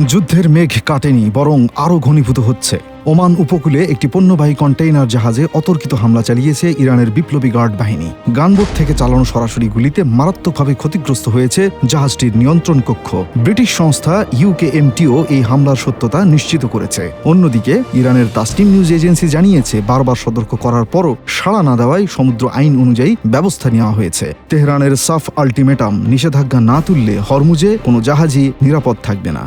যুদ্ধের মেঘ কাটেনি, বরং আরও ঘনীভূত হচ্ছে। ওমান উপকূলে একটি পণ্যবাহী কন্টেইনার জাহাজে অতর্কিত হামলা চালিয়েছে ইরানের বিপ্লবী গার্ড বাহিনী। গানবোট থেকে চালানো সরাসরি গুলিতে মারাত্মকভাবে ক্ষতিগ্রস্ত হয়েছে জাহাজটির নিয়ন্ত্রণ কক্ষ। ব্রিটিশ সংস্থা UKMTও এই হামলার সত্যতা নিশ্চিত করেছে। অন্যদিকে ইরানের তাসনিম নিউজ এজেন্সি জানিয়েছে, বারবার সতর্ক করার পরও সাড়া না দেওয়ায় সমুদ্র আইন অনুযায়ী ব্যবস্থা নেওয়া হয়েছে। তেহরানের সাফ আল্টিমেটাম, নিষেধাজ্ঞা না তুললে হরমুজে কোনো জাহাজই নিরাপদ থাকবে না।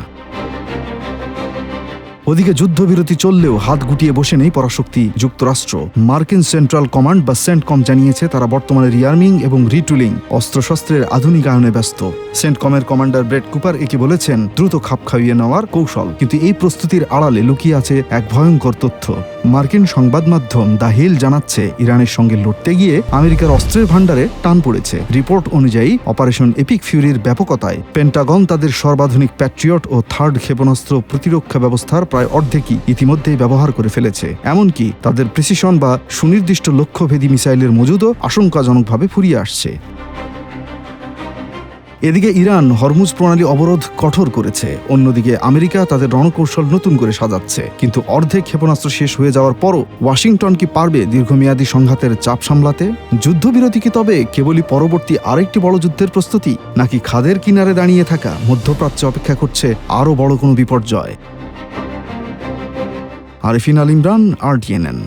ওদিকে যুদ্ধবিরতি চললেও হাত গুটিয়ে বসে নেই পরাশক্তি যুক্তরাষ্ট্র। মার্কিন সেন্ট্রাল কমান্ড বা সেন্টকম জানিয়েছে, তারা বর্তমানে রিয়ার্মিং এবং রিটুলিং, অস্ত্রশস্ত্রের আধুনিকায়নে ব্যস্ত। সেন্টকমের কমান্ডার ব্রেট কুপার একে বলেছেন দ্রুত খাপ খাইয়ে নেওয়ার কৌশল, কিন্তু এই প্রস্তুতির আড়ালে লুকিয়ে আছে এক ভয়ঙ্কর তথ্য। মার্কিন সংবাদ মাধ্যম দ্য হিল জানাচ্ছে, ইরানের সঙ্গে লড়তে গিয়ে আমেরিকার অস্ত্রের ভাণ্ডারে টান পড়েছে। রিপোর্ট অনুযায়ী অপারেশন এপিক ফিউরির ব্যাপকতায় পেন্টাগন তাদের সর্বাধুনিক প্যাট্রিয়ট ও থার্ড ক্ষেপণাস্ত্র প্রতিরক্ষা ব্যবস্থার প্রায় অর্ধেকই ইতিমধ্যেই ব্যবহার করে ফেলেছে। এমনকি তাদের প্রিসিশন বা সুনির্দিষ্ট লক্ষ্যভেদী মিসাইলের মজুদও আশঙ্কাজনকভাবে ফুরিয়ে আসছে। এদিকে ইরান হরমুজ প্রণালী অবরোধ কঠোর করেছে। অন্যদিকে আমেরিকা তাদের রণকৌশল নতুন করে সাজাচ্ছে। কিন্তু অর্ধেক ক্ষেপণাস্ত্র শেষ হয়ে যাওয়ার পরও ওয়াশিংটন কি পারবে দীর্ঘমেয়াদী সংঘাতের চাপ সামলাতে? যুদ্ধবিরতি কি তবে কেবলই পরবর্তী আরেকটি বড় যুদ্ধের প্রস্তুতি, নাকি খাদের কিনারে দাঁড়িয়ে থাকা মধ্যপ্রাচ্যে অপেক্ষা করছে আরও বড় কোনো বিপর্যয়? আরিফিন আল ইমরান, RTNN।